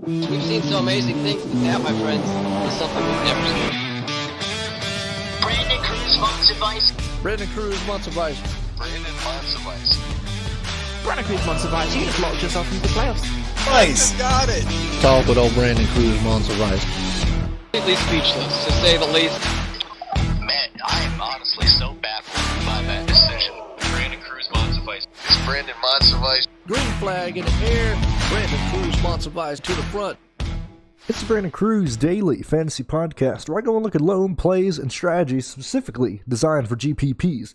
We've seen some amazing things, but that, my friends, is something we've never seen. Brandon Cruz wants advice. Brandon Cruz wants advice. Brandon wants advice. Brandon Cruz wants advice. You just locked yourself into the playoffs. Nice. Got it. Talk with old Brandon Cruz wants advice. Completely speechless, to say the least. Man, I am honestly so baffled by that decision. Brandon Cruz wants advice. It's Brandon wants advice. Green flag in the air. Brandon Cruz wants advice to the front. It's the Brandon Cruz Daily Fantasy Podcast, where I go and look at loan plays and strategies specifically designed for GPPs.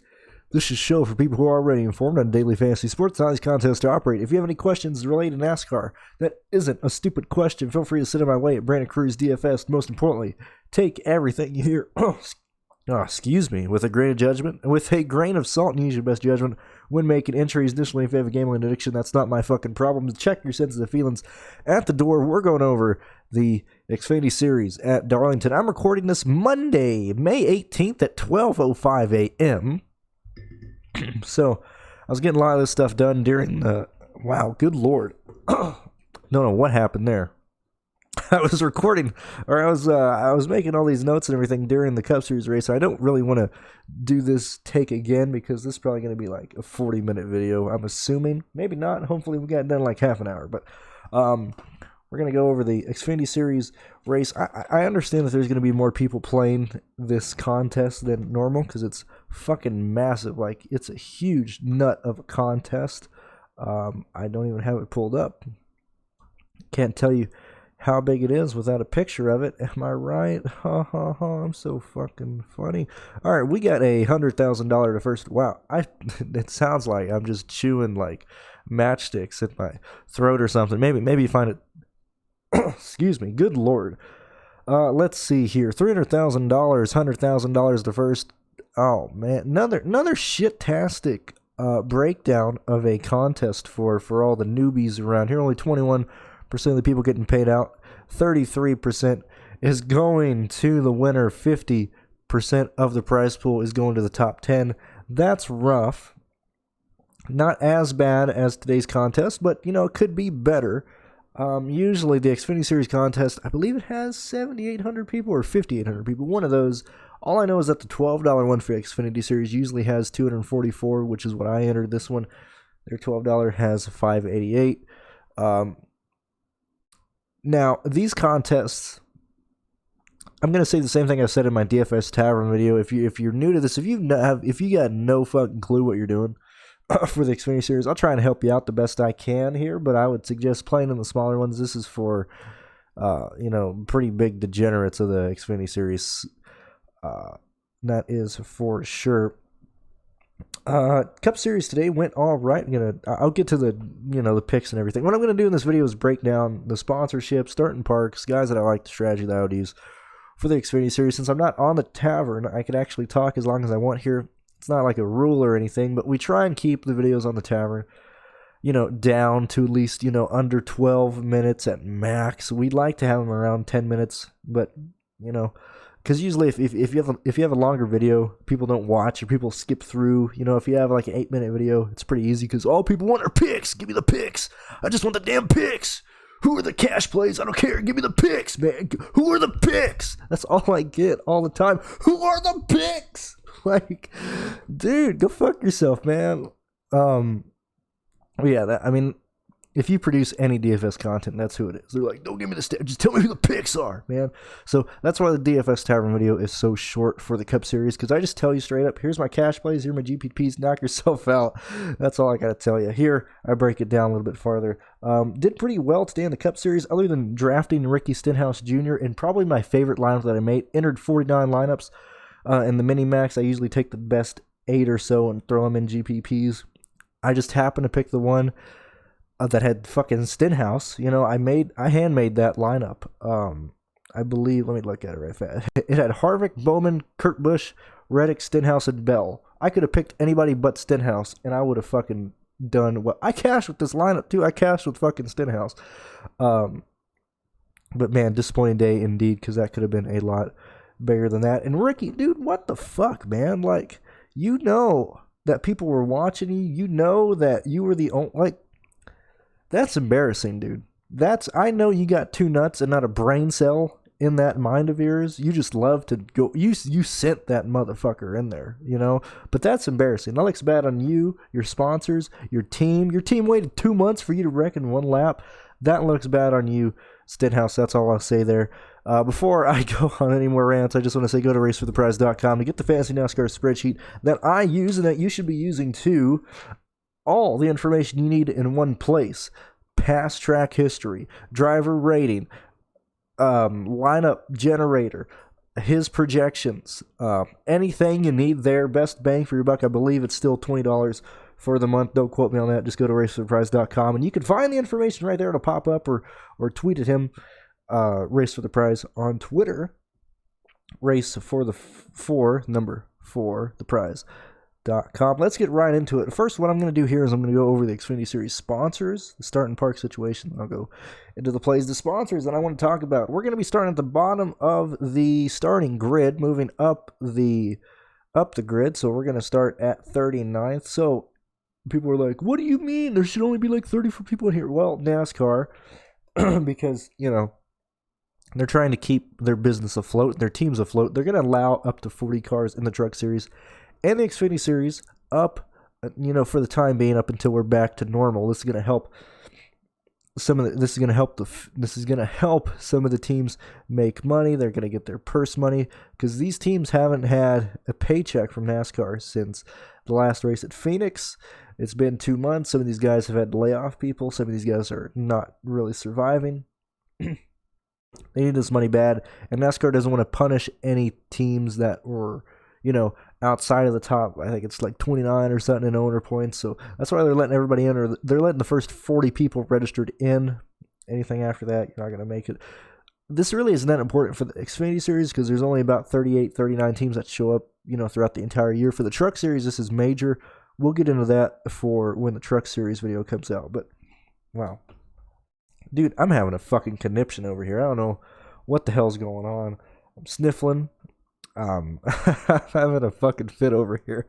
This is a show for people who are already informed on daily fantasy sports, how these contests to operate. If you have any questions related to NASCAR that isn't a stupid question, feel free to send it my way at BrandonCruzDFS. Most importantly, take everything you hear, with a grain of judgment, with a grain of salt, and use your best judgment when making entries. Additionally, if you have a gambling addiction, that's not my fucking problem. Check your sensitive feelings at the door. We're going over the Xfinity Series at Darlington. I'm recording this Monday, May 18th at 12:05 a.m., so I was getting a lot of this stuff done during the, wow, good lord. Don't know what happened there. I was recording, or I was making all these notes and everything during the Cup Series race. I don't really want to do this take again because this is probably going to be like a 40-minute video, I'm assuming. Maybe not. Hopefully we got it done in like half an hour. But we're going to go over the Xfinity Series race. I understand that there's going to be more people playing this contest than normal because it's fucking massive. Like, it's a huge nut of a contest. I don't even have it pulled up. Can't tell you how big it is without a picture of it. Am I right? Ha ha ha. I'm so fucking funny. All right, we got $100,000 to first. Wow, it sounds like I'm just chewing like matchsticks in my throat or something. Maybe you find it. Excuse me. Good lord. Let's see here. $300,000, $100,000 to first. Oh man, another shit-tastic breakdown of a contest for all the newbies around here. Only 21% of the people getting paid out. 33% is going to the winner. 50% of the prize pool is going to the top 10. That's rough. Not as bad as today's contest, but it could be better. Usually the Xfinity Series contest, I believe it has 7,800 people or 5,800 people. One of those. All I know is that the $12 one for Xfinity Series usually has 244, which is what I entered. This one, their $12 has 588. Now, these contests, I'm going to say the same thing I said in my DFS Tavern video. If you're new to this, if you got no fucking clue what you're doing for the Xfinity Series, I'll try and help you out the best I can here, but I would suggest playing in the smaller ones. This is for, pretty big degenerates of the Xfinity Series. That is for sure. Cup Series today went all right. I'll get to the picks and everything. What I'm gonna do in this video is break down the sponsorship, starting parks, guys that I like, the strategy that I would use for the Xfinity Series. Since I'm not on the Tavern, I can actually talk as long as I want here. It's not like a rule or anything, but we try and keep the videos on the Tavern, down to at least, under 12 minutes at max. We'd like to have them around 10 minutes, but, because usually if you have a longer video, people don't watch or people skip through. If you have like an 8-minute video, it's pretty easy because all people want are picks. Give me the picks. I just want the damn picks. Who are the cash plays? I don't care. Give me the picks, man. Who are the picks? That's all I get all the time. Who are the picks? Like, dude, go fuck yourself, man. Yeah, if you produce any DFS content, that's who it is. They're like, don't give me the stats, just tell me who the picks are, man. So that's why the DFS Tavern video is so short for the Cup Series, because I just tell you straight up, here's my cash plays, here's my GPPs, knock yourself out. That's all I got to tell you. Here, I break it down a little bit farther. Did pretty well today in the Cup Series, other than drafting Ricky Stenhouse Jr., and probably my favorite lineup that I made. Entered 49 lineups. In the mini-max, I usually take the best 8 or so and throw them in GPPs. I just happened to pick the one that had fucking Stenhouse. I handmade that lineup. I believe, let me look at it right fast. It had Harvick, Bowman, Kurt Busch, Reddick, Stenhouse, and Bell. I could have picked anybody but Stenhouse, and I would have fucking done well. I cashed with this lineup, too. I cashed with fucking Stenhouse. But, man, disappointing day indeed, because that could have been a lot bigger than that. And Ricky, dude, what the fuck, man? Like, that people were watching you. That you were the only, like, that's embarrassing, dude. I know you got two nuts and not a brain cell in that mind of yours. You just love to go. You sent that motherfucker in there, But that's embarrassing. That looks bad on you, your sponsors, your team. Your team waited 2 months for you to wreck in one lap. That looks bad on you, Stenhouse. That's all I'll say there. Before I go on any more rants, I just want to say go to racefortheprize.com to get the fancy NASCAR spreadsheet that I use and that you should be using too. All the information you need in one place. Past track history, driver rating, lineup generator, his projections, anything you need there. Best bang for your buck. I believe it's still $20 for the month. Don't quote me on that. Just go to racefortheprize.com and you can find the information right there. It'll pop up or tweet at him. Race for the Prize on Twitter. Race for the number 4 the prize.com. Let's get right into it. First, what I'm going to do here is I'm going to go over the Xfinity Series sponsors, the start and park situation. I'll go into the plays, the sponsors that I want to talk about. We're going to be starting at the bottom of the starting grid, moving up the grid. So we're going to start at 39th. So people were like, what do you mean? There should only be like 34 people in here. Well, NASCAR, because, they're trying to keep their business afloat, their teams afloat. They're going to allow up to 40 cars in the Truck Series and the Xfinity Series up, for the time being, up until we're back to normal. This is going to help some of the teams make money. They're going to get their purse money because these teams haven't had a paycheck from NASCAR since the last race at Phoenix. It's been 2 months. Some of these guys have had to lay off people. Some of these guys are not really surviving. They need this money bad, and NASCAR doesn't want to punish any teams that were, outside of the top. I think it's like 29 or something in owner points. So that's why they're letting everybody in, or they're letting the first 40 people registered in. Anything after that, you're not going to make it. This really isn't that important for the Xfinity Series because there's only about 38, 39 teams that show up, throughout the entire year. For the Truck Series, this is major. We'll get into that for when the Truck Series video comes out. But, wow. Dude, I'm having a fucking conniption over here. I don't know what the hell's going on. I'm sniffling. I'm having a fucking fit over here.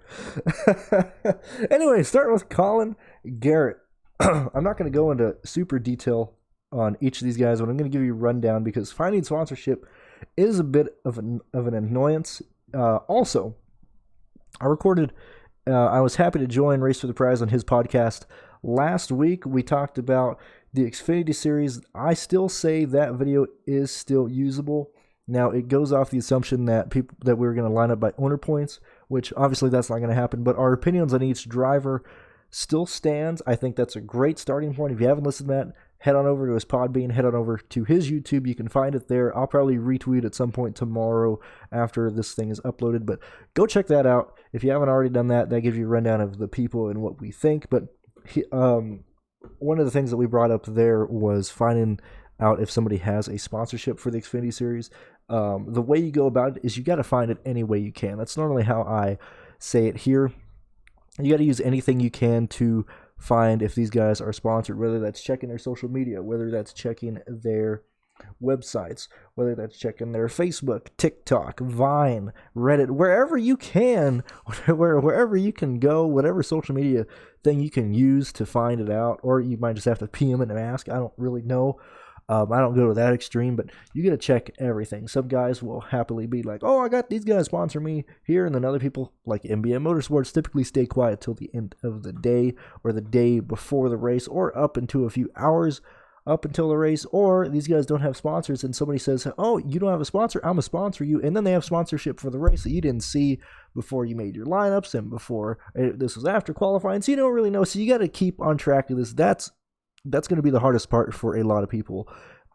Anyway, starting with Colin Garrett. I'm not going to go into super detail on each of these guys, but I'm going to give you a rundown because finding sponsorship is a bit of an annoyance. Also, I was happy to join Race for the Prize on his podcast last week. We talked about the Xfinity Series. I still say that video is still usable. Now, it goes off the assumption that we were going to line up by owner points, which obviously that's not going to happen, but our opinions on each driver still stands. I think that's a great starting point. If you haven't listened to that, head on over to his Podbean, head on over to his YouTube. You can find it there. I'll probably retweet at some point tomorrow after this thing is uploaded, but go check that out. If you haven't already done that, that gives you a rundown of the people and what we think. But one of the things that we brought up there was finding out if somebody has a sponsorship for the Xfinity Series. The way you go about it is you got to find it any way you can. That's normally how I say it here. You got to use anything you can to find if these guys are sponsored, whether that's checking their social media, whether that's checking their websites, whether that's checking their Facebook, TikTok, Vine, Reddit, wherever you can, wherever you can go, whatever social media thing you can use to find it out, or you might just have to PM and ask. I don't really know. I don't go to that extreme, but you got to check everything. Some guys will happily be like, oh, I got these guys sponsor me here. And then other people, like MBM Motorsports, typically stay quiet till the end of the day or the day before the race or up into a few hours up until the race. Or these guys don't have sponsors and somebody says, oh, you don't have a sponsor, I'm going to sponsor you. And then they have sponsorship for the race that you didn't see before you made your lineups and before this was after qualifying. So you don't really know. So you got to keep on track of this. That's going to be the hardest part for a lot of people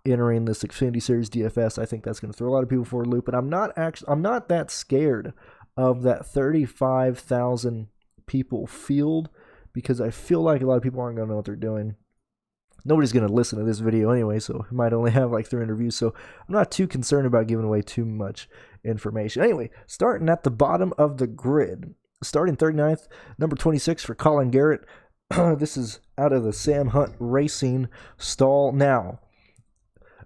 entering this Xfinity Series DFS. I think that's going to throw a lot of people for a loop, and I'm not that scared of that 35,000 people field because I feel like a lot of people aren't going to know what they're doing. Nobody's going to listen to this video anyway, so it might only have like 300 views, so I'm not too concerned about giving away too much information. Anyway, starting at the bottom of the grid, starting 39th, number 26 for Colin Garrett. This is out of the Sam Hunt Racing stall. Now,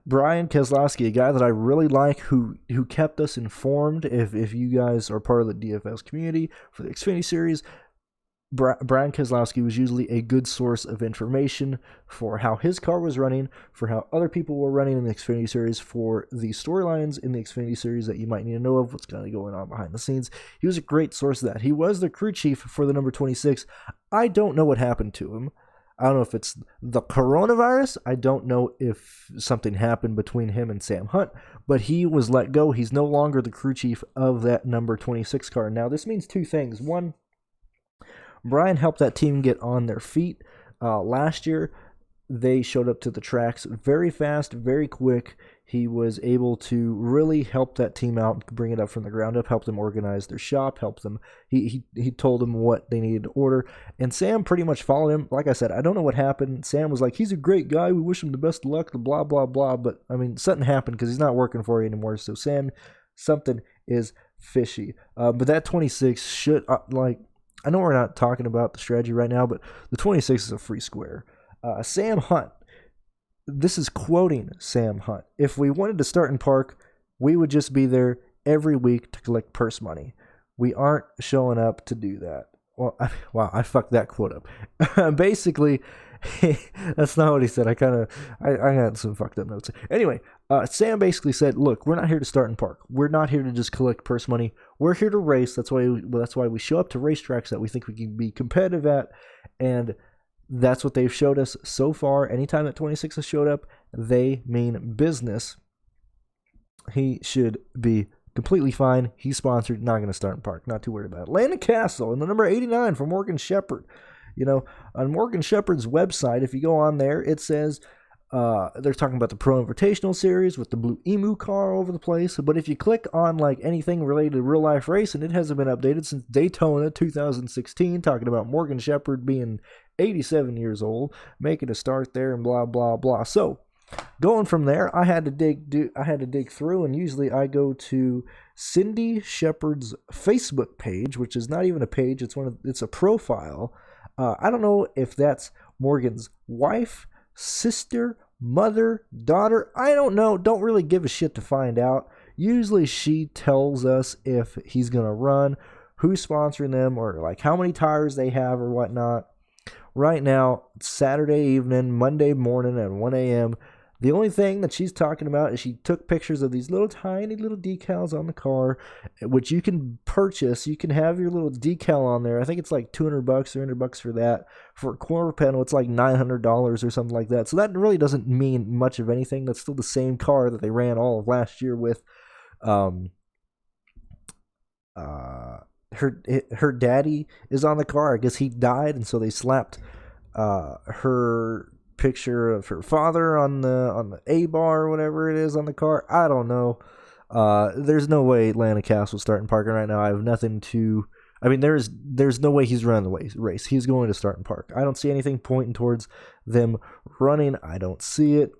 Brian Keselowski, a guy that I really like, who kept us informed. If you guys are part of the DFS community for the Xfinity Series, Brian Keselowski was usually a good source of information for how his car was running, for how other people were running in the Xfinity Series, for the storylines in the Xfinity Series that you might need to know of, what's kind of going on behind the scenes. He was a great source of that. He was the crew chief for the number 26. I don't know what happened to him. I don't know if it's the coronavirus. I don't know if something happened between him and Sam Hunt, but he was let go. He's no longer the crew chief of that number 26 car. Now, this means two things. One, Brian helped that team get on their feet. Last year, they showed up to the tracks very fast, very quick. He was able to really help that team out, bring it up from the ground up, help them organize their shop, help them. He told them what they needed to order, and Sam pretty much followed him. Like I said, I don't know what happened. Sam was like, he's a great guy. We wish him the best of luck, blah, blah, blah. But, I mean, something happened because he's not working for you anymore. So, Sam, something is fishy. But that 26 should, I know we're not talking about the strategy right now, but the 26 is a free square. Sam Hunt, this is quoting Sam Hunt. If we wanted to start in park, we would just be there every week to collect purse money. We aren't showing up to do that. Well, I fucked that quote up. Basically, that's not what he said. I had some fucked up notes. Anyway, Sam basically said, look, we're not here to start in park. We're not here to just collect purse money. We're here to race. That's why we show up to racetracks that we think we can be competitive at, and that's what they've showed us so far. Anytime that 26 has showed up, they mean business. He should be completely fine. He's sponsored. Not going to start in park. Not too worried about it. Landon Castle in the number 89 for Morgan Shepherd. You know, on Morgan Shepherd's website, if you go on there, it says they're talking about the Pro Invitational Series with the Blue Emu car all over the place. But if you click on like anything related to real life racing, it hasn't been updated since Daytona 2016, talking about Morgan Shepherd being 87 years old, making a start there, and blah blah blah. So going from there, I had to dig through, and usually I go to Cindy Shepherd's Facebook page, which is not even a page; it's a profile. I don't know if that's Morgan's wife, sister, mother, daughter. I don't know. Don't really give a shit to find out. Usually she tells us if he's going to run, who's sponsoring them, or like how many tires they have or whatnot. Right now, it's Saturday evening, Monday morning at 1 a.m. The only thing that she's talking about is she took pictures of these little tiny little decals on the car, which you can purchase. You can have your little decal on there. I think it's like $200, $300 for that. For a quarter panel, it's like $900 or something like that. So that really doesn't mean much of anything. That's still the same car that they ran all of last year with. Her daddy is on the car. I guess he died, and so they slapped her picture of her father on the A-bar or whatever it is on the car. I don't know. There's no way Landon Castle's starting parking right now. I have nothing to. I mean, there's no way he's running the race. He's going to start in park. I don't see anything pointing towards them running. I don't see it.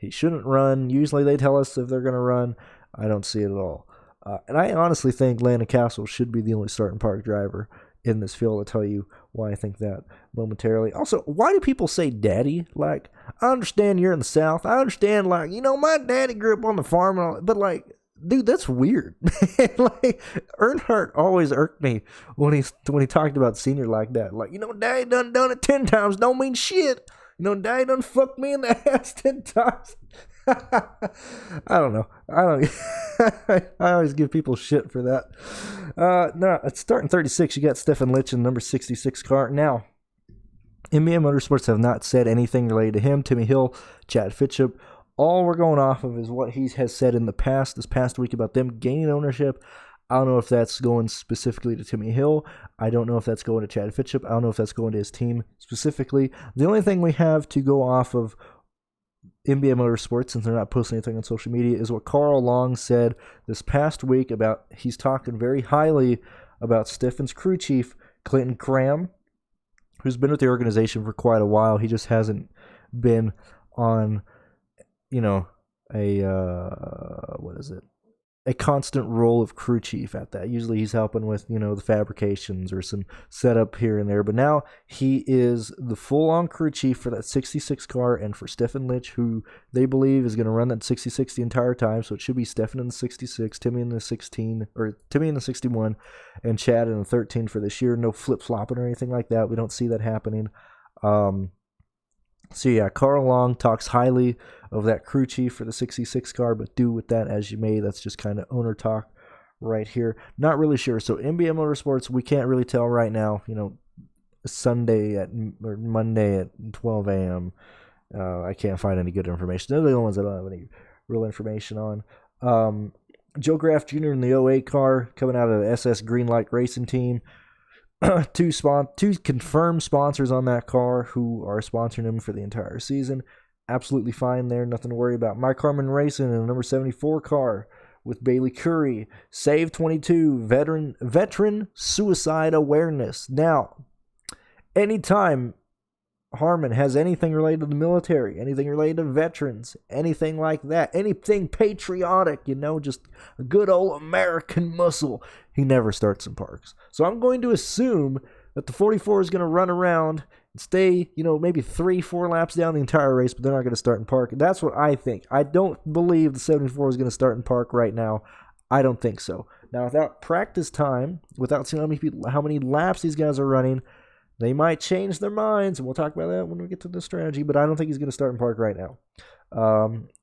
He shouldn't run. Usually they tell us if they're going to run. I don't see it at all. And I honestly think Landon Castle should be the only starting park driver in this field. I'll tell you why I think that momentarily. Also, why do people say daddy? Like, I understand you're in the South. I understand, like, you know, my daddy grew up on the farm and all, but like, dude, that's weird. Like, Earnhardt always irked me when he talked about Senior like that. Like, you know, daddy done it 10 times, don't mean shit. You know, daddy done fucked me in the ass 10 times. I don't know. I always give people shit for that. No, it's starting 36. You got Stefan Litch in the number 66 car. Now, NBA Motorsports have not said anything related to him. Timmy Hill, Chad Fitchup. All we're going off of is what he has said in the past, this past week, about them gaining ownership. I don't know if that's going specifically to Timmy Hill. I don't know if that's going to Chad Fitchup. I don't know if that's going to his team specifically. The only thing we have to go off of NBA Motorsports, since they're not posting anything on social media, is what Carl Long said this past week about, he's talking very highly about Stefan's crew chief, Clinton Cram, who's been with the organization for quite a while. He just hasn't been on, you know, a, what is it? a constant role of crew chief at that. Usually he's helping with, the fabrications or some setup here and there. But now he is the full-on crew chief for that 66 car and for Stefan Litch, who they believe is going to run that 66 the entire time. So it should be Stefan in the 66, Timmy in the 16, or Timmy in the 61, and Chad in the 13 for this year. No flip-flopping or anything like that. We don't see that happening. So yeah, Carl Long talks highly of that crew chief for the 66 car, but do with that as you may. That's just kind of owner talk right here. Not really sure. So NBA Motorsports, we can't really tell right now. Sunday or Monday at 12 a.m. I can't find any good information. They're the only ones I don't have any real information on. Joe Graff Jr. in the 08 car coming out of the SS Greenlight Racing Team. Two confirmed sponsors on that car who are sponsoring him for the entire season. Absolutely fine there. Nothing to worry about. Mike Harmon Racing in the number 74 car with Bailey Curry. Save 22. Veteran suicide awareness. Now, anytime Harmon has anything related to the military, anything related to veterans, anything like that, anything patriotic, just a good old American muscle, he never starts in parks. So I'm going to assume that the 44 is going to run around and stay, maybe 3-4 laps down the entire race, but they're not going to start in park. That's what I think. I don't believe the 74 is going to start in park right now. I don't think so. Now, without practice time, without seeing how many laps these guys are running, they might change their minds, and we'll talk about that when we get to the strategy, but I don't think he's going to start in park right now.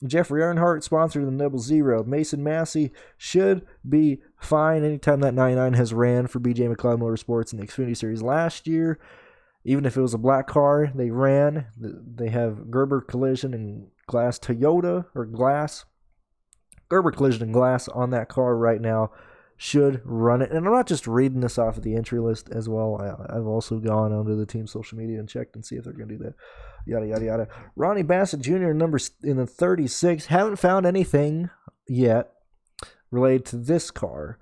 Jeffrey Earnhardt, sponsored the Double Zero. Mason Massey should be fine anytime that 99 has ran for BJ Mcleod Motorsports in the Xfinity Series last year. Even if it was a black car, they ran. They have Gerber Collision and Glass Toyota, or Glass. Gerber Collision and Glass on that car right now. Should run it. And I'm not just reading this off of the entry list as well. I've also gone onto the team social media and checked and see if they're going to do that. Yada, yada, yada. Ronnie Bassett Jr. in the 36. Haven't found anything yet related to this car.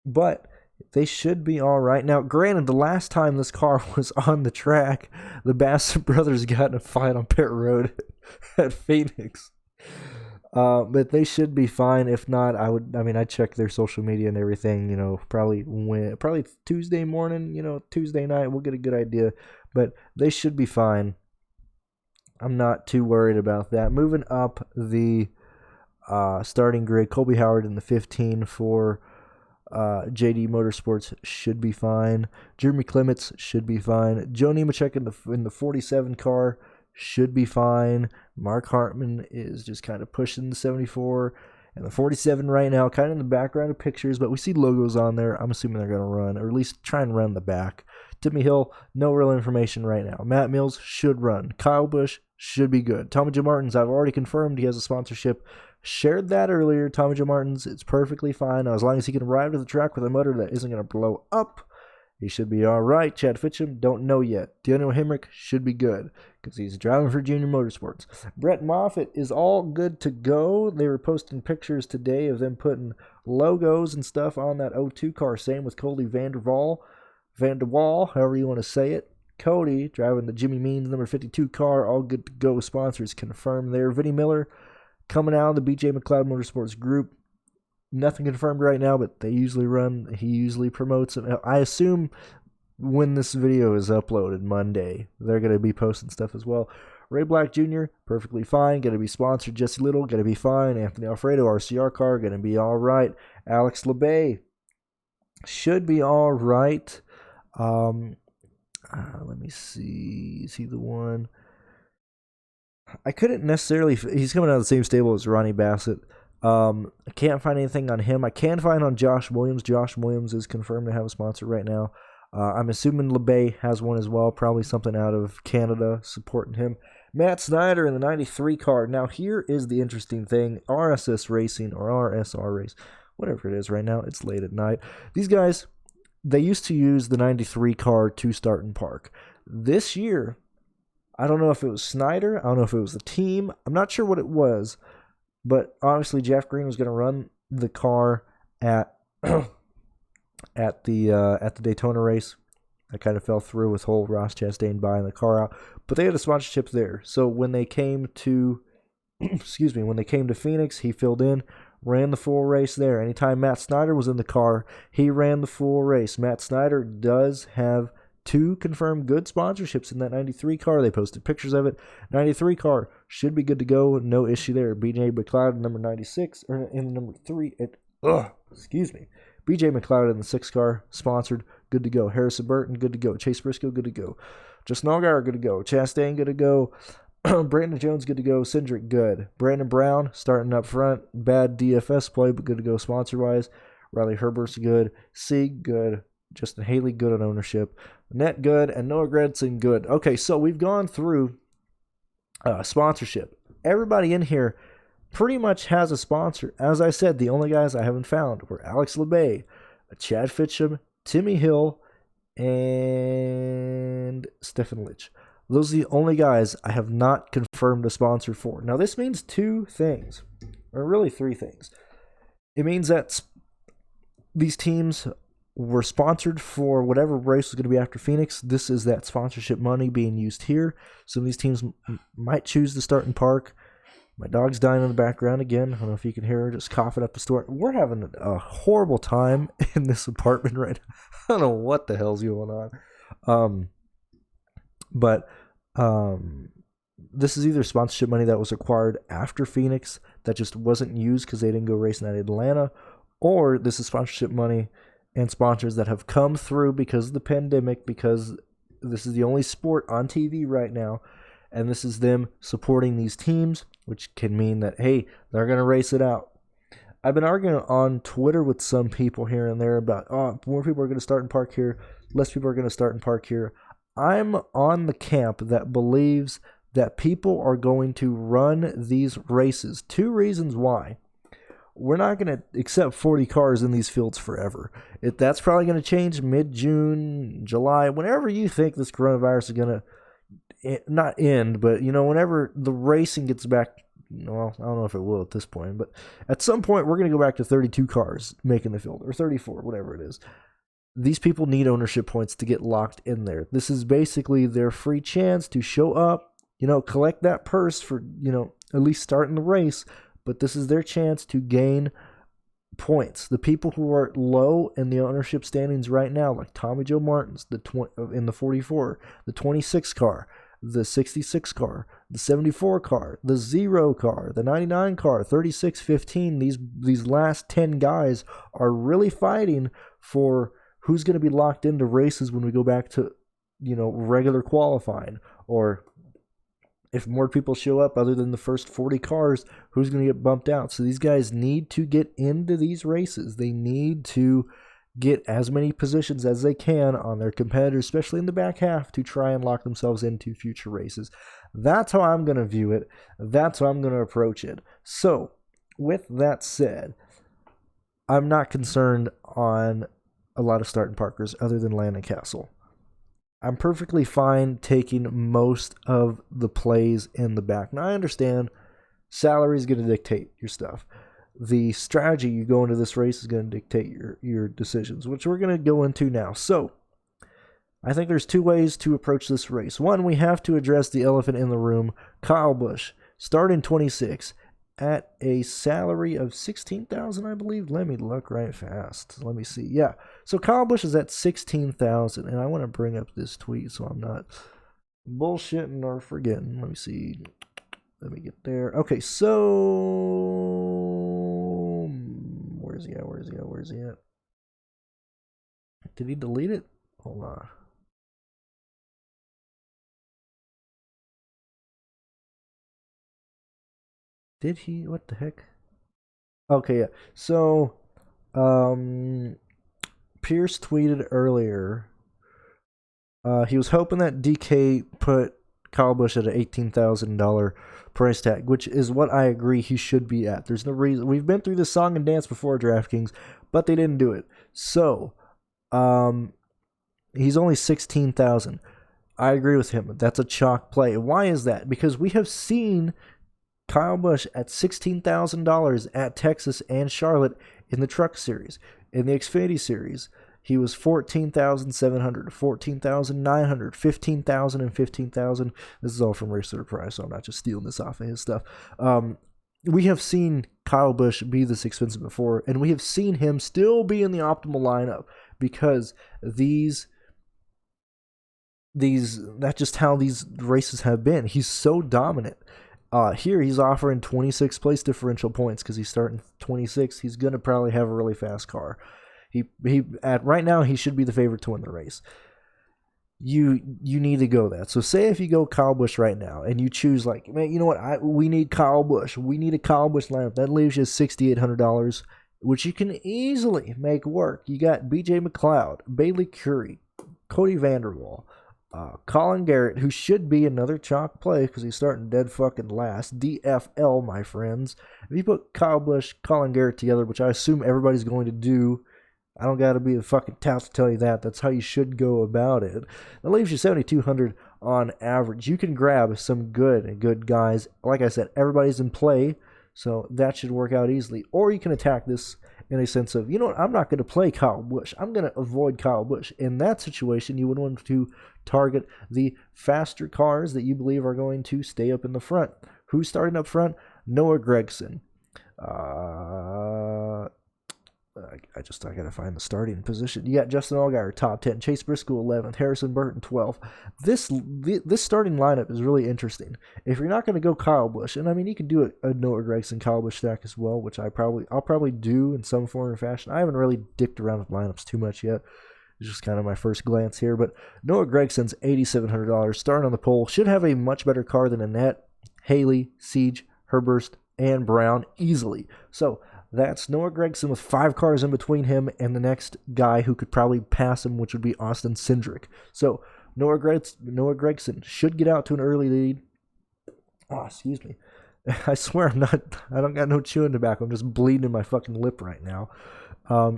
But they should be all right. Now, granted, the last time this car was on the track, the Bassett brothers got in a fight on pit road at Phoenix. But they should be fine. If not, I'd check their social media and everything, probably Tuesday morning, Tuesday night, we'll get a good idea. But they should be fine. I'm not too worried about that. Moving up the starting grid, Colby Howard in the 15 for JD Motorsports should be fine. Jeremy Clements should be fine. Joe Nemechek in the 47 car should be fine. Mark Hartman is just kind of pushing the 74 and the 47 right now, kind of in the background of pictures, but we see logos on there. I'm assuming they're going to run, or at least try and run the back. Timmy Hill, no real information right now. Matt Mills should run. Kyle Busch should be good. Tommy Joe Martins, I've already confirmed he has a sponsorship. Shared that earlier. Tommy Joe Martins, it's perfectly fine. As long as he can arrive to the track with a motor that isn't going to blow up, he should be all right. Chad Fitcham, don't know yet. Daniel Hemrick should be good because he's driving for Junior Motorsports. Brett Moffitt is all good to go. They were posting pictures today of them putting logos and stuff on that 02 car. Same with Cody Vanderwall, however you want to say it. Cody driving the Jimmy Means number 52 car. All good to go. Sponsors confirmed there. Vinnie Miller coming out of the BJ Mcleod Motorsports group. Nothing confirmed right now, but they usually run. He usually promotes them. I assume when this video is uploaded Monday, they're going to be posting stuff as well. Ray Black Jr., perfectly fine. Going to be sponsored. Jesse Little, going to be fine. Anthony Alfredo, RCR car, going to be all right. Alex LeBay should be all right. Let me see. Is he the one? I couldn't necessarily. He's coming out of the same stable as Ronnie Bassett. I can't find anything on him. I can find on Josh Williams. Josh Williams is confirmed to have a sponsor right now. I'm assuming LeBay has one as well. Probably something out of Canada supporting him. Matt Snyder in the 93 car. Now, here is the interesting thing. RSS Racing or RSR Race, whatever it is right now. It's late at night. These guys, they used to use the 93 car to start in park. This year, I don't know if it was Snyder. I don't know if it was the team. I'm not sure what it was. But obviously, Jeff Green was going to run the car at at the Daytona race. That kind of fell through with whole Ross Chastain buying the car out. But they had a sponsorship there. So when they came to excuse me, when they came to Phoenix, he filled in, ran the full race there. Anytime Matt Snyder was in the car, he ran the full race. Matt Snyder does have 2 confirmed good sponsorships in that 93 car. They posted pictures of it. 93 car should be good to go. No issue there. BJ Mcleod in number 96, or in number 3. Excuse me. BJ Mcleod in the 6 car, sponsored, good to go. Harrison Burton, good to go. Chase Briscoe, good to go. Justin Allgaier, good to go. Chastain, good to go. Brandon Jones, good to go. Cindric, good. Brandon Brown, starting up front. Bad DFS play, but good to go sponsor-wise. Riley Herbert's good. Sieg, good. Justin Haley, good on ownership. Net, good. And Noah Gredson, good. Okay, so we've gone through sponsorship. Everybody in here pretty much has a sponsor. As I said, the only guys I haven't found were Alex LeBay, Chad Fitcham, Timmy Hill, and Stefan Litch. Those are the only guys I have not confirmed a sponsor for. Now, this means 2 things, or really 3 things. It means that these teams were sponsored for whatever race was going to be after Phoenix. This is that sponsorship money being used here. Some of these teams might choose to start in park. My dog's dying in the background again. I don't know if you can hear her just coughing up a storm. We're having a horrible time in this apartment right now. I don't know what the hell's going on. But this is either sponsorship money that was acquired after Phoenix that just wasn't used because they didn't go racing at Atlanta, or this is sponsorship money and sponsors that have come through because of the pandemic, because this is the only sport on TV right now, and this is them supporting these teams, which can mean that, hey, they're going to race it out. I've been arguing on Twitter with some people here and there about, more people are going to start in park here, less people are going to start in park here. I'm on the camp that believes that people are going to run these races. 2 reasons why. We're not going to accept 40 cars in these fields forever. That's probably going to change mid-June, July, whenever you think this coronavirus is going to not end, but, whenever the racing gets back. Well, I don't know if it will at this point, but at some point we're going to go back to 32 cars making the field, or 34, whatever it is. These people need ownership points to get locked in there. This is basically their free chance to show up, collect that purse for, at least starting the race, but this is their chance to gain points. The people who are low in the ownership standings right now, like Tommy Joe Martins, in the 44, the 26 car, the 66 car, the 74 car, the 0 car, the 99 car, 36, 15, these last 10 guys are really fighting for who's going to be locked into races when we go back to, regular qualifying, or if more people show up other than the first 40 cars, who's going to get bumped out? So these guys need to get into these races. They need to get as many positions as they can on their competitors, especially in the back half, to try and lock themselves into future races. That's how I'm going to view it. That's how I'm going to approach it. So, with that said, I'm not concerned on a lot of starting parkers other than Landon Castle. I'm perfectly fine taking most of the plays in the back. Now, I understand salary is going to dictate your stuff. The strategy you go into this race is going to dictate your decisions, which we're going to go into now. So, I think there's 2 ways to approach this race. One, we have to address the elephant in the room. Kyle Busch, starting 26 at a salary of $16,000, I believe. Let me look right fast. Let me see. Yeah. So Kyle Busch is at $16,000, and I want to bring up this tweet so I'm not bullshitting or forgetting. Let me see. Let me get there. Okay, so where's he at? Did he delete it? Hold on. Did he? What the heck? Okay, yeah. So, Pierce tweeted earlier. He was hoping that DK put Kyle Busch at an $18,000 price tag, which is what I agree he should be at. There's no reason. We've been through this song and dance before, DraftKings, but they didn't do it. So, he's only $16,000. I agree with him. That's a chalk play. Why is that? Because we have seen Kyle Busch at $16,000 at Texas and Charlotte in the Truck Series, in the Xfinity Series, He was 14,700, 14,900, 15,000, and 15,000. This is all from Racer Price, so I'm not just stealing this off of his stuff. We have seen Kyle Busch be this expensive before, and we have seen him still be in the optimal lineup because that's just how these races have been. He's so dominant. Here he's offering 26 place differential points because he's starting 26. He's going to probably have a really fast car. Right now he should be the favorite to win the race. You need to go that. So say if you go Kyle Busch right now and you choose like, man, you know what? We need Kyle Busch. We need a Kyle Busch lineup. That leaves you $6,800, which you can easily make work. You got BJ Mcleod, Bailey Currie, Cody Vanderwall, Colin Garrett, who should be another chalk play because he's starting dead fucking last. DFL, my friends. If you put Kyle Busch, Colin Garrett together, which I assume everybody's going to do, I don't got to be a fucking tout to tell you that. That's how you should go about it. That leaves you $7,200 on average. You can grab some good guys. Like I said, everybody's in play, so that should work out easily. Or you can attack this in a sense of, you know what, I'm not going to play Kyle Busch. I'm going to avoid Kyle Busch. In that situation, you would want to target the faster cars that you believe are going to stay up in the front. Who's starting up front? Noah Gragson. I gotta find the starting position. You got Justin Allgaier, top 10, Chase Briscoe, 11th, Harrison Burton, 12th. This starting lineup is really interesting. If you're not going to go Kyle Busch, and I mean you can do a Noah Gragson Kyle Busch stack as well, which I'll probably do in some form or fashion. I haven't really dicked around with lineups too much yet. It's just kind of my first glance here, but Noah Gregson's $8,700, starting on the pole, should have a much better car than Annette, Haley, Siege, Herburst, and Brown easily. So that's Noah Gragson with 5 cars in between him and the next guy who could probably pass him, which would be Austin Cindric. So Noah Gragson should get out to an early lead. Oh, excuse me. I swear I don't got no chewing tobacco. I'm just bleeding in my fucking lip right now.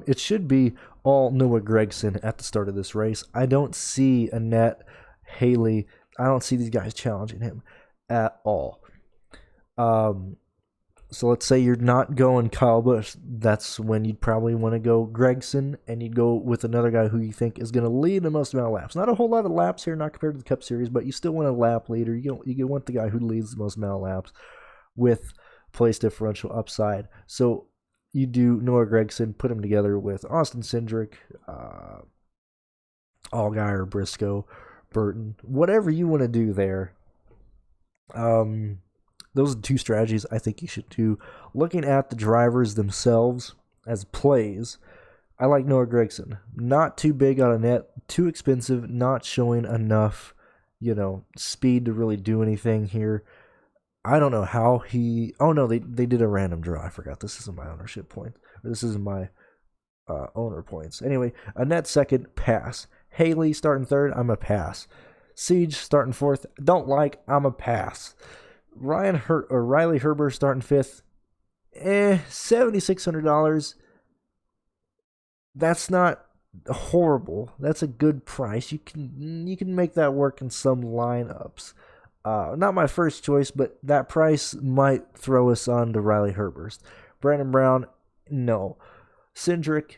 It should be all Noah Gragson at the start of this race. I don't see Annette, Haley. I don't see these guys challenging him at all. So let's say you're not going Kyle Busch. That's when you'd probably want to go Gragson, and you'd go with another guy who you think is going to lead the most amount of laps. Not a whole lot of laps here, not compared to the Cup Series, but you still want a lap leader. You want the guy who leads the most amount of laps with place differential upside. So you do Noah Gragson, put him together with Austin Cindric, Allgaier, Briscoe, Burton, whatever you want to do there. Those are 2 strategies I think you should do. Looking at the drivers themselves as plays, I like Noah Gragson. Not too big on a net, too expensive, not showing enough, speed to really do anything here. I don't know how he... Oh, no, they did a random draw. I forgot. This isn't my ownership point. This isn't my owner points. Anyway, Annette second, pass. Haley starting third, I'm a pass. Siege starting fourth, don't like, I'm a pass. Riley Herbert starting fifth, $7,600. That's not horrible. That's a good price. You can make that work in some lineups. Not my first choice, but that price might throw us on to Riley Herbert. Brandon Brown, no. Cindric,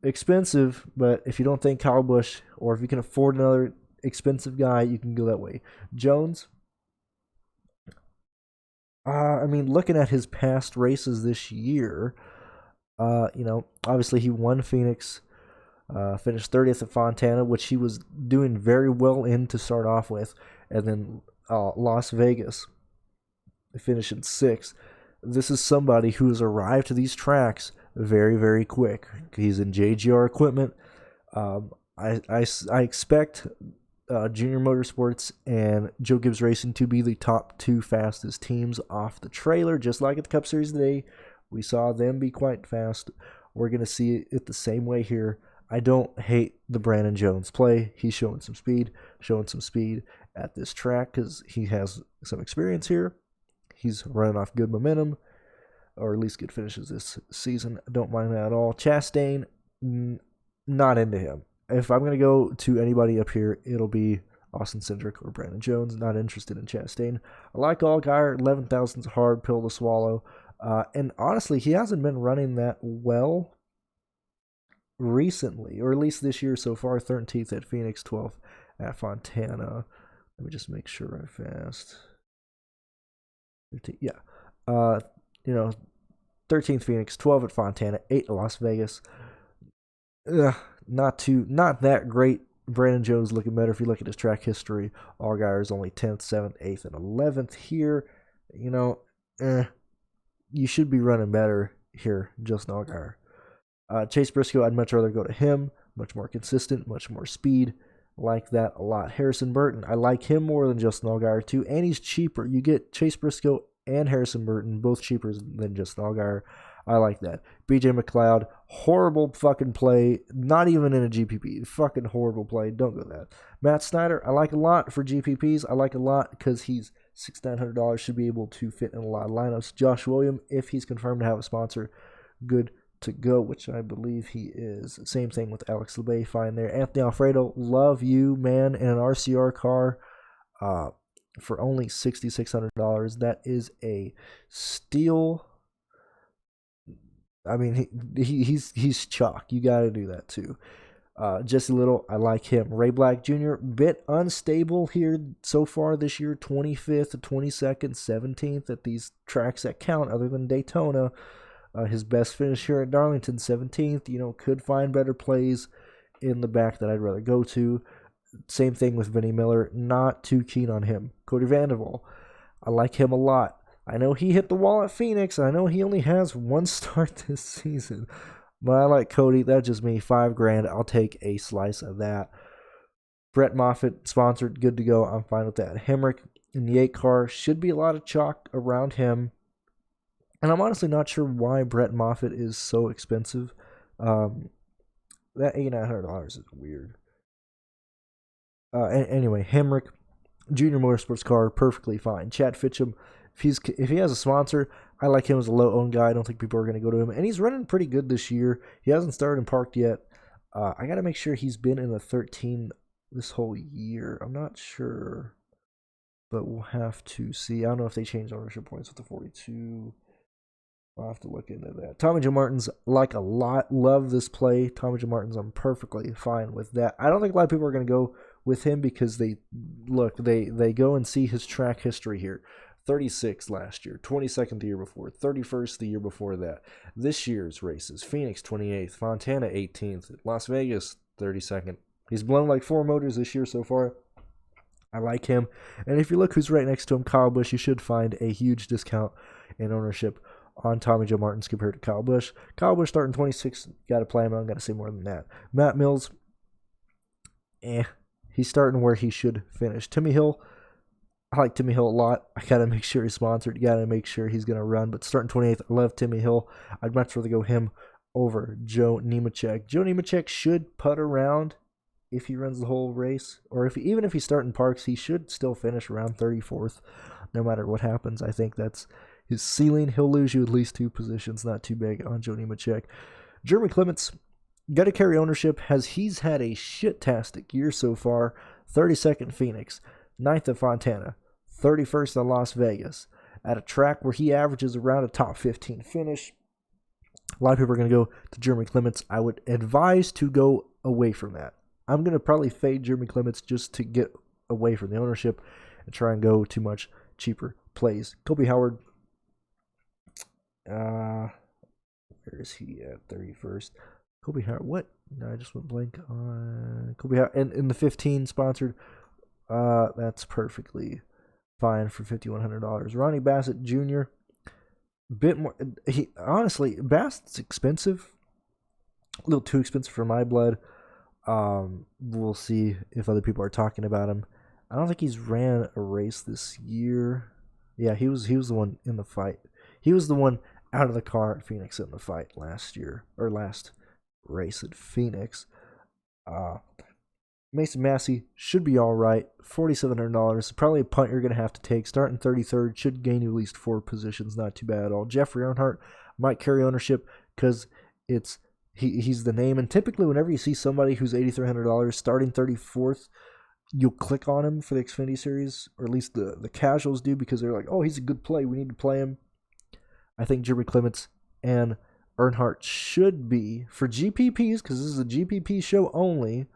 expensive, but if you don't think Kyle Busch, or if you can afford another expensive guy, you can go that way. Jones, looking at his past races this year, obviously he won Phoenix, finished 30th at Fontana, which he was doing very well in to start off with, and then Las Vegas, finishing 6th. This is somebody who has arrived to these tracks very, very quick. He's in JGR equipment. I expect Junior Motorsports and Joe Gibbs Racing to be the top 2 fastest teams off the trailer, just like at the Cup Series today. We saw them be quite fast. We're going to see it the same way here. I don't hate the Brandon Jones play. He's showing some speed at this track because he has some experience here. He's running off good momentum, or at least good finishes this season. I don't mind that at all. Chastain, not into him. If I'm going to go to anybody up here, it'll be Austin Cindric or Brandon Jones. Not interested in Chastain. I like Allgaier. 11,000's a hard pill to swallow. And honestly, he hasn't been running that well recently, or at least this year so far. 13th at Phoenix, 12th at Fontana. Let me just make sure I fast. 13, yeah. 13th Phoenix, 12 at Fontana, 8 at Las Vegas. Not that great. Brandon Jones looking better if you look at his track history. Allgaier is only 10th, 7th, 8th, and 11th here. You should be running better here, Justin Allgaier. Chase Briscoe, I'd much rather go to him. Much more consistent, much more speed. Like that a lot. Harrison Burton, I like him more than Justin Allgaier too, and he's cheaper. You get Chase Briscoe and Harrison Burton, both cheaper than Justin Allgaier. I like that. BJ Mcleod, horrible fucking play. Not even in a GPP. Fucking horrible play. Don't go that. Matt Snyder, I like a lot for GPPs. I like a lot because he's $6,900. Should be able to fit in a lot of lineups. Josh Williams, if he's confirmed to have a sponsor, good to go, which I believe he is. Same thing with Alex LeBay, fine there. Anthony Alfredo, love you, man, in an RCR car for only $6,600. That is a steal. I mean, he's chalk. You got to do that too. Jesse Little, I like him. Ray Black Jr., bit unstable here so far this year. 25th, 22nd, 17th at these tracks that count other than Daytona. His best finish here at Darlington, 17th. Could find better plays in the back that I'd rather go to. Same thing with Vinnie Miller. Not too keen on him. Cody Vanderwall, I like him a lot. I know he hit the wall at Phoenix. I know he only has one start this season. But I like Cody. That's just me. $5,000. I'll take a slice of that. Brett Moffitt, sponsored. Good to go. I'm fine with that. Hemrick in the 8 car. Should be a lot of chalk around him. And I'm honestly not sure why Brett Moffitt is so expensive. That $8,900 is weird. Anyway, Hemrick, Junior Motorsports car, perfectly fine. Chad Fitchum, if he has a sponsor, I like him as a low-owned guy. I don't think people are going to go to him. And he's running pretty good this year. He hasn't started and parked yet. I got to make sure he's been in the 13 this whole year. I'm not sure, but we'll have to see. I don't know if they changed ownership points with the 42. I'll have to look into that. Tommy Joe Martins, like a lot. Love this play. Tommy Joe Martins, I'm perfectly fine with that. I don't think a lot of people are going to go with him because they go and see his track history here. 36th last year, 22nd the year before, 31st the year before that. This year's races, Phoenix 28th, Fontana 18th, Las Vegas 32nd. He's blown like 4 motors this year so far. I like him. And if you look who's right next to him, Kyle Busch, you should find a huge discount in ownership on Tommy Joe Martins compared to Kyle Busch. Kyle Busch starting 26th. Got to play him. I don't got to say more than that. Matt Mills, he's starting where he should finish. Timmy Hill, I like Timmy Hill a lot. I got to make sure he's sponsored. You got to make sure he's going to run. But starting 28th, I love Timmy Hill. I'd much rather go him over Joe Nemechek. Joe Nemechek should putt around if he runs the whole race. Or even if he's starting parks, he should still finish around 34th no matter what happens. I think that's his ceiling. He'll lose you at least 2 positions. Not too big on Joe Nemechek. Jeremy Clements, got to carry ownership as he's had a shit-tastic year so far. 32nd Phoenix, 9th at Fontana, 31st at Las Vegas, at a track where he averages around a top 15 finish. A lot of people are going to go to Jeremy Clements. I would advise to go away from that. I'm going to probably fade Jeremy Clements just to get away from the ownership and try and go to much cheaper plays. Kobe Howard, where is he at? 31st. Kobe Howard, what? No, I just went blank on Kobe Howard. And in the 15 sponsored, that's perfectly fine for $5,100. Ronnie Bassett Jr., bit more. Honestly, Bassett's expensive. A little too expensive for my blood. We'll see if other people are talking about him. I don't think he's ran a race this year. Yeah, he was the one in the fight. He was the one out of the car at Phoenix in the fight last year, or last race at Phoenix. Mason Massey should be all right. $4,700. Probably a punt you're going to have to take. Starting 33rd. Should gain you at least 4 positions. Not too bad at all. Jeffrey Earnhardt might carry ownership because he's the name. And typically whenever you see somebody who's $8,300 starting 34th, you'll click on him for the Xfinity Series. Or at least the casuals do, because they're like, oh, he's a good play. We need to play him. I think Jeremy Clements and Earnhardt should be, for GPPs, because this is a GPP show only,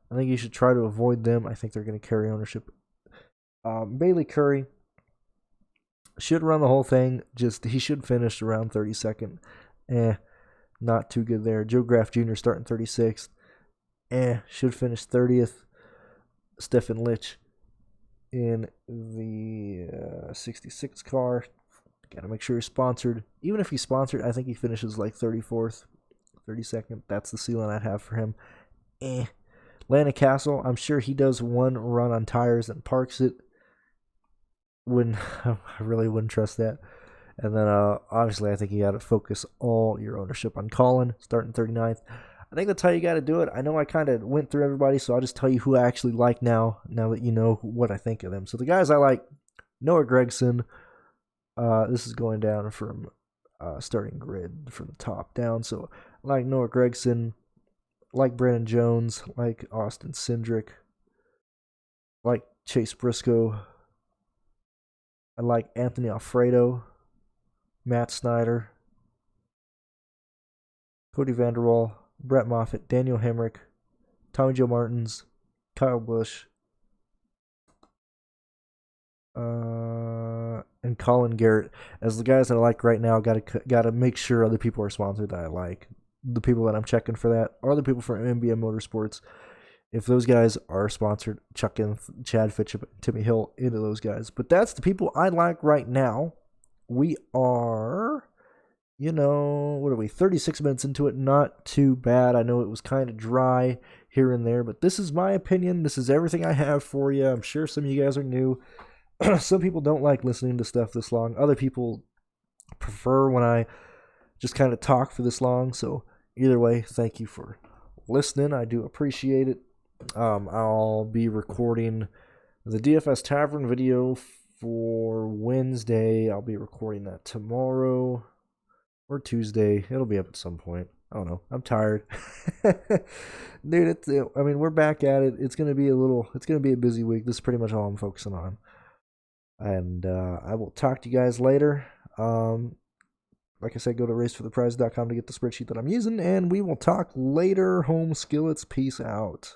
I think you should try to avoid them. I think they're going to carry ownership. Bailey Curry should run the whole thing. He should finish around 32nd. Not too good there. Joe Graff Jr. starting 36th. Should finish 30th. Stefan Litch in the 66 car. Got to make sure he's sponsored. Even if he's sponsored, I think he finishes like 34th, 32nd. That's the ceiling I'd have for him. Landon Castle, I'm sure he does one run on tires and parks it. I really wouldn't trust that. And then obviously I think you got to focus all your ownership on Colin, starting 39th. I think that's how you got to do it. I know I kind of went through everybody, so I'll just tell you who I actually like now that you know what I think of them. So the guys I like, Noah Gragson. This is going down from starting grid from the top down. So I like Noah Gragson, like Brandon Jones, like Austin Cindric, like Chase Briscoe. I like Anthony Alfredo, Matt Snyder, Cody Vanderwall, Brett Moffitt, Daniel Hemrick, Tommy Joe Martins, Kyle Busch, and Colin Garrett as the guys that I like right now. Got to make sure other people are sponsored that I like. The people that I'm checking for that are the people from MBM Motorsports. If those guys are sponsored, chuck in Chad Fitchup and Timmy Hill into those guys. But that's the people I like right now. We are, what are we, 36 minutes into it. Not too bad. I know it was kind of dry here and there, but this is my opinion. This is everything I have for you. I'm sure some of you guys are new. Some people don't like listening to stuff this long. Other people prefer when I just kind of talk for this long. So either way, thank you for listening. I do appreciate it. I'll be recording the DFS Tavern video for Wednesday. I'll be recording that tomorrow or Tuesday. It'll be up at some point. I don't know. I'm tired. Dude, we're back at it. It's going to be a busy week. This is pretty much all I'm focusing on. And I will talk to you guys later. Like I said, go to racefortheprize.com to get the spreadsheet that I'm using, and we will talk later. Home skillets, peace out.